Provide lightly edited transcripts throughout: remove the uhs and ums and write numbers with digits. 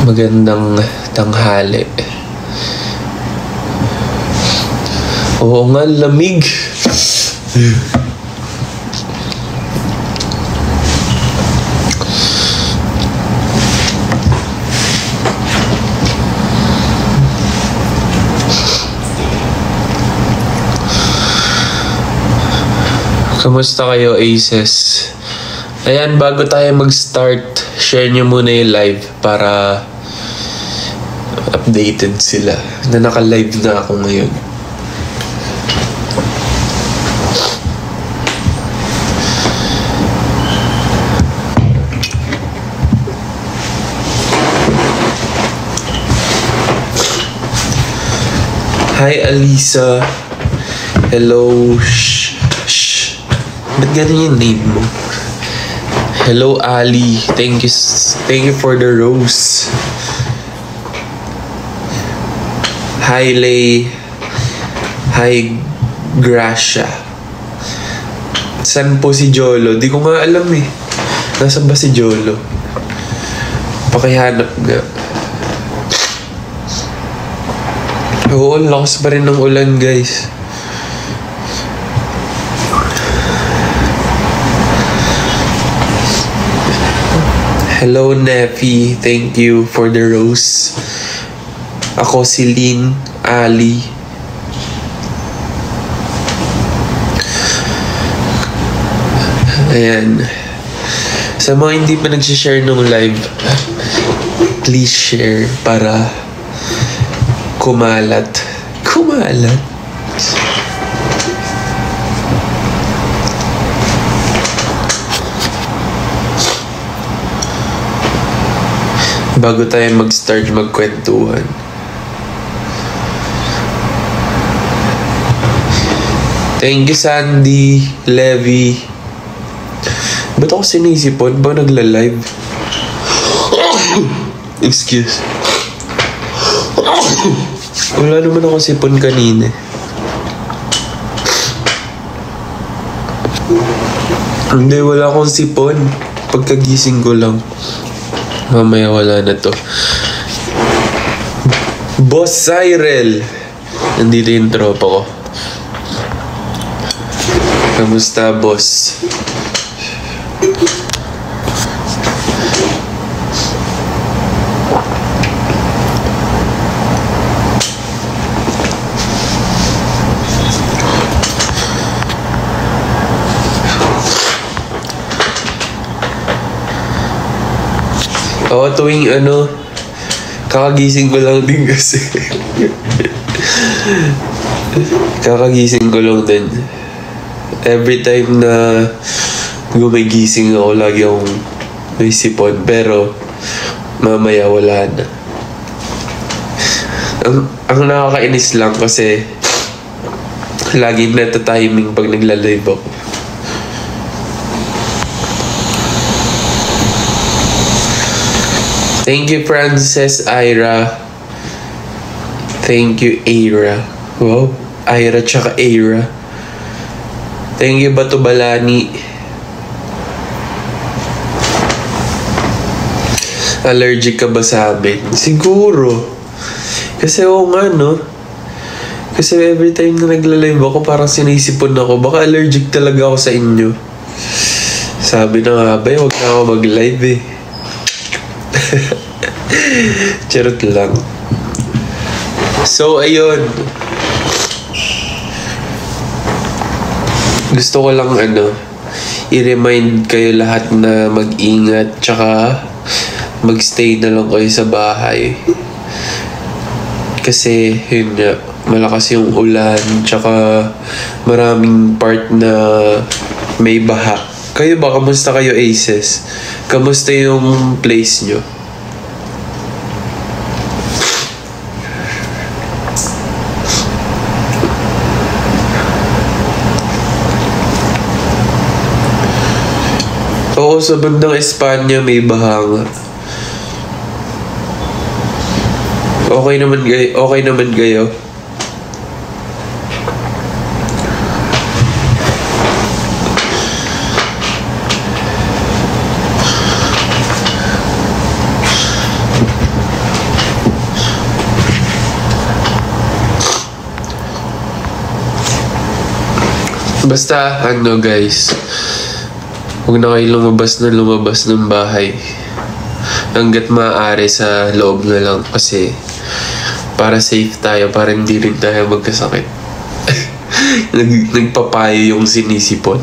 Magandang tanghali. Oo nga, lamig. Kamusta kayo, Aces? Ayan, bago tayo mag-start, share nyo muna yung live para updated sila na naka-live na ako ngayon. Hi, Alisa. Hello. Shh. Ba't ganun yung name mo? Hello, Ali. Thank you for the rose. Hi, Lay. Hi, Gracia. Saan po si Jolo? Di ko nga alam eh. Nasaan ba si Jolo? Pakihanap nga. Oo, lakas pa rin ng ulan, guys. Hello, Nefi. Thank you for the rose. Ako si Lynn, Ali. Ayan. Sa mga hindi pa nagsishare ng live, please share para kumalat. Bago tayo mag-start magkwentuhan. Thank you, Sandy, Levi. Ba't ako sinisipon? Ba nagla-live? Excuse. Wala naman ako sipon kanina. Hindi, wala akong sipon. Pagkagising ko lang. Mamaya wala na to. Boss Cyril. Nandito yung tropa ko. Kamusta, boss? Oo, tuwing kakagising ko lang din kasi. Kakagising ko lang din. Every time na gumigising ako, lagi akong may sipon. Pero, mamaya wala na. Ang nakakainis lang kasi lagi nata-timing pag nagla-live ako. Thank you, Frances, Ira. Thank you, Ira. Wow, Ira tsaka Ira. Thank you, Batubalani. Allergic ka ba sa amin? Siguro. Kasi nga, no? Kasi every time na nagla-live ako, parang sinisipon ako. Baka allergic talaga ako sa inyo. Sabi na nga ba, huwag na ako mag-live eh. Charot lang. So, ayun. Gusto ko lang i-remind kayo lahat na mag-ingat tsaka magstay na lang kayo sa bahay. Kasi, yun nga, malakas yung ulan tsaka maraming part na may baha. Kayo ba? Kamusta kayo, Aces? Kamusta yung place nyo? Oo, sa bandang Espanya may baha nga. Okay naman kayo. Basta, ano guys, huwag na kayo lumabas ng bahay. Hanggat maaari sa loob na lang kasi para safe tayo, para hindi rin tayo magkasakit. Nagpapayo yung sinisipon.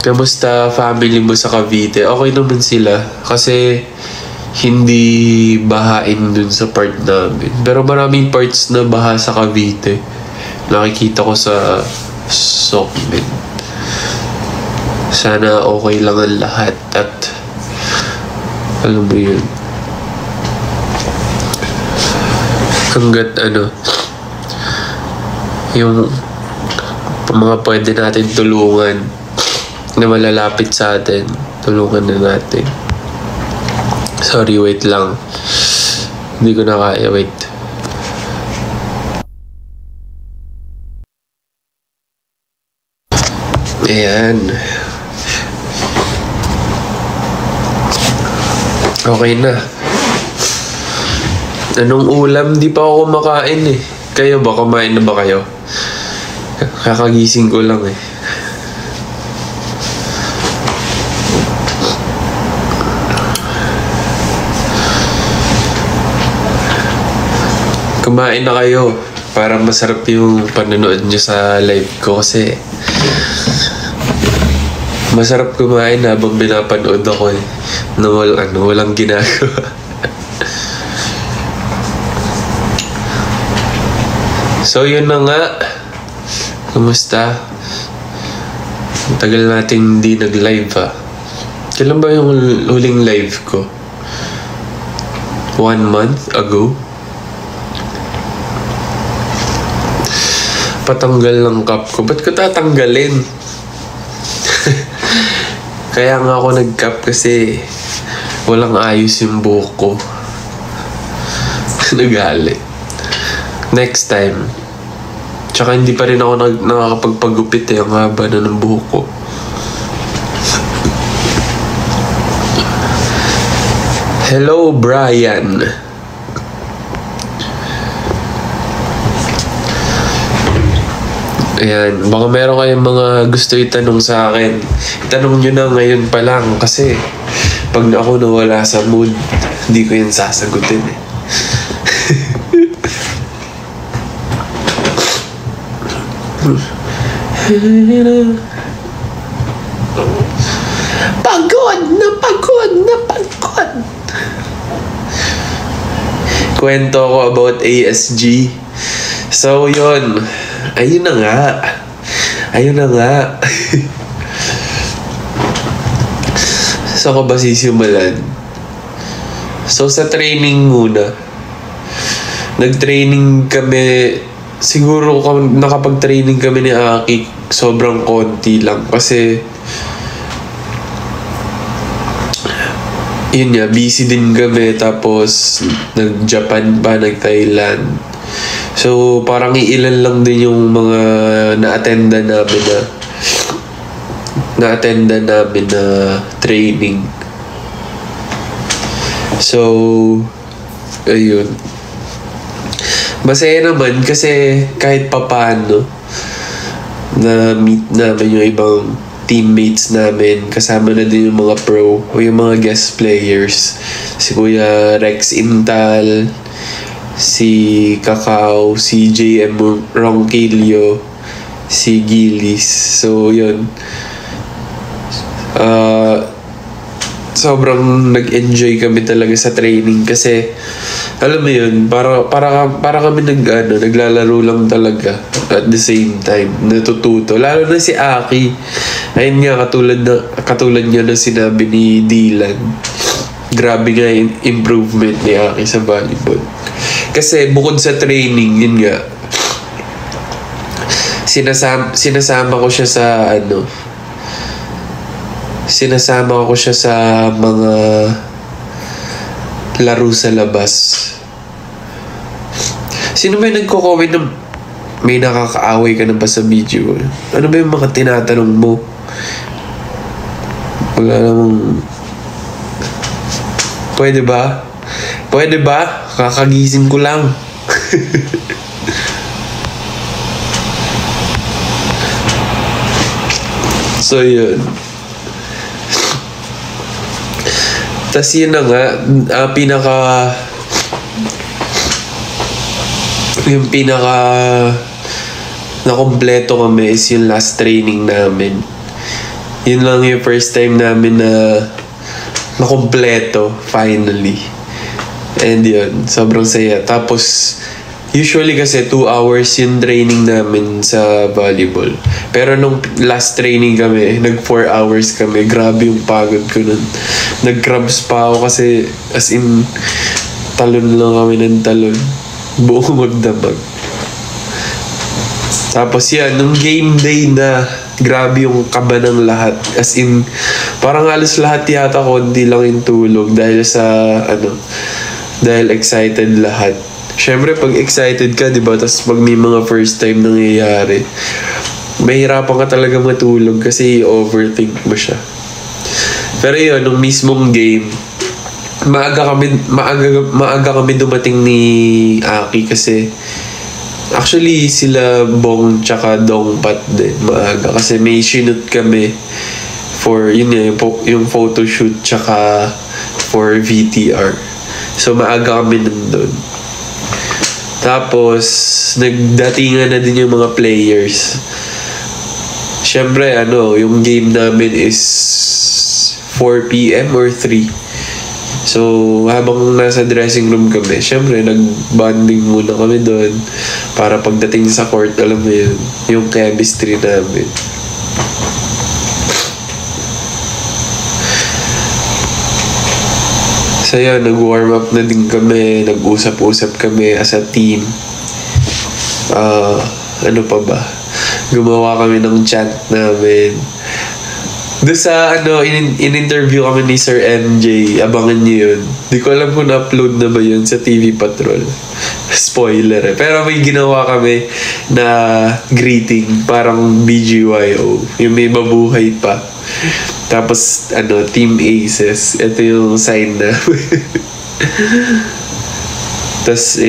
Kamusta family mo sa Cavite? Okay naman sila kasi hindi bahain dun sa part namin. Pero maraming parts na baha sa Cavite. Nakikita ko sa Sokmed. Sana okay lang ang lahat at alam mo yun. Hanggat yung mga pwede natin tulungan na malalapit sa atin, tulungan na natin. Sorry, wait lang. Hindi ko na kaya, wait. Ayan. Okay na. Anong ulam? Di pa ako kumakain eh. Kayo ba? Kumain na ba kayo? Kakagising ko lang eh. Kumain na kayo para masarap yung panonood nyo sa live ko kasi masarap kumain habang pinapanood ako eh na walang ginagawa. So yun na nga. Kumusta? Tagal natin hindi nag-live ah. Kailan ba yung huling live ko? 1 month ago? Patanggal ng cap ko. Ba't ko tatanggalin? Kaya nga ako nag-cap kasi walang ayos yung buhok ko. Nagalit. Next time. Tsaka hindi pa rin ako nakakapagpagupit eh. Ang haba na ng buhok ko. Hello, Brian. Ayan, baka meron kayong mga gusto itanong sa akin. Itanong nyo na ngayon pa lang kasi pag ako nawala sa mood, hindi ko yan sasagutin eh. Pagod na pagod na pagod. Kwento ko about ASG. So yun, ayun na nga. So ko ba sisimulan? So sa training muna. Nag-training kami. Siguro nakapag-training kami ni Aki sobrang konti lang kasi yun nga, busy din kami tapos nag-Japan pa, nag-Thailand. So parang iilan lang din yung mga na-attenda namin na training. So ayun. Masaya naman kasi kahit papaano na meet namin yung ibang teammates namin, kasama na din yung mga pro o yung mga guest players, si Kuya Rex Intal, si Kakao, si JM Ronquillo, si Gilis. So yun, sobrang nag-enjoy kami talaga sa training kasi alam mo yun, para kami naglalaro lang talaga at the same time natututo, lalo na si Aki. Ayun nga, katulad niya na sinabi ni Dylan, grabe nga yung improvement ni Aki sa volleyball kasi bukod sa training, yun nga, sinasama ko siya sa mga laro sa labas. Sino ba yung nagko-comment na may nakakaaway ka na ba sa video? Ano ba yung mga tinatanong mo? Wala namang... Pwede ba? Kakagising ko lang. So, yun. Tas yun na nga, yung pinaka nakompleto kami is yung last training namin. Yun lang yung first time namin na nakompleto, finally. And yun, sobrang saya. Tapos, usually kasi 2 hours yung training namin sa volleyball. Pero nung last training kami, nag 4 hours kami. Grabe yung pagod ko nun. Nag-crabs pa ako kasi as in, talon lang kami ng talon. Buong magdamag. Tapos yan, nung game day na, grabe yung kaba ng lahat. As in, parang halos lahat yata konti lang yung tulog dahil sa, dahil excited lahat. Siyempre, pag excited ka, di ba? Tapos pag may mga first time nangyayari, mahirapan ka talaga matulog kasi overthink mo siya. Pero yun, nung mismong game, maaga kami dumating ni Aki kasi actually sila Bong tsaka Dongpat din maaga kasi may shoot kami for yun yung photo shoot tsaka for VTR. So maaga kami nandun. Tapos nagdatingan na din yung mga players. Siyempre yung game namin is 4 PM or 3. So, habang nasa dressing room kami, syempre, nag-bonding muna kami doon para pagdating sa court, alam mo yun, yung chemistry namin. So, yun, nag-warm up na din kami, nag-usap-usap kami as a team. Ano pa ba? Gumawa kami ng chant namin. Doon sa in-interview kami ni Sir MJ, abangan niyo yun. Di ko alam kung na-upload na ba yun sa TV Patrol. Spoiler eh. Pero may ginawa kami na greeting, parang BGYO. Yung may mabuhay pa. Tapos, Team Aces. Ito yung sign na. Tapos,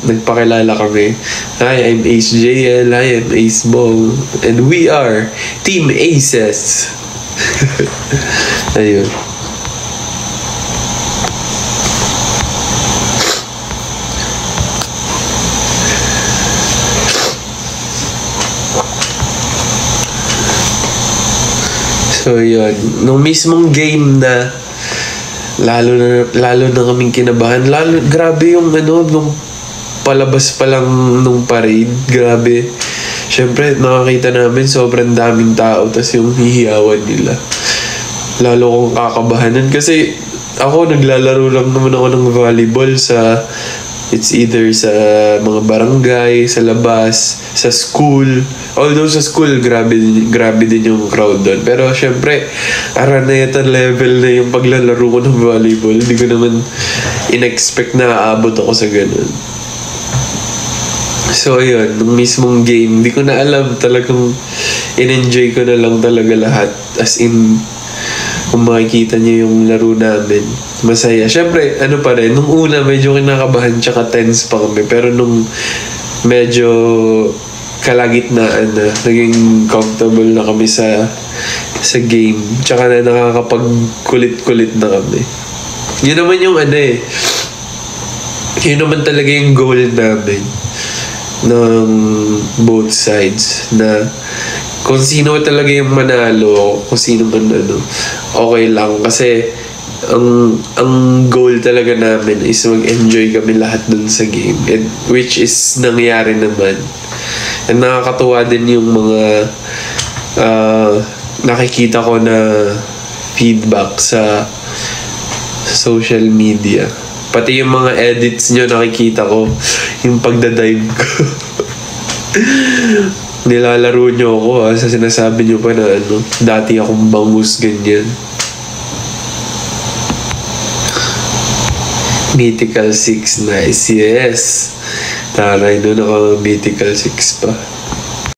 nagpakilala kami. Hi, I'm Ace JL. Hi, I'm Ace Bong. And we are Team Aces. Ayun. So, yun. Nung mismong game na lalo na kaming kinabahan. Grabe yung nung palabas pa lang nung parade. Grabe. Siyempre, nakakita namin sobrang daming tao tas yung hihiyawan nila. Lalo kong kakabahanan kasi ako naglalaro lang naman ako ng volleyball it's either sa mga barangay, sa labas, sa school. Although sa school, grabe din yung crowd doon. Pero syempre, Araneta level na yung paglalaro ko ng volleyball. Hindi ko naman in-expect na aabot ako sa ganun. So ayun, nung mismong game, hindi ko na alam, talagang in-enjoy ko na lang talaga lahat. As in, kung makikita niyo yung laro namin, masaya. Siyempre, pa rin, nung una medyo kinakabahan tsaka tense pa kami. Pero nung medyo kalagitnaan na, naging comfortable na kami sa game. Tsaka na nakakapag-kulit-kulit na kami. Yun naman yung yun naman talaga yung goal namin ng both sides na kung sino talaga yung manalo, kung sino man okay lang. Kasi ang goal talaga namin is mag-enjoy kami lahat dun sa game. And, which is nangyari naman. And nakakatuwa din yung mga nakikita ko na feedback sa social media. Pati yung mga edits nyo nakikita ko, yung pagdadive ko. Nilalaro nyo ako sa sinasabi nyo pa na dati akong bangus ganyan. Mythical 6, nice, yes. Taray, doon ako Mythical 6 pa.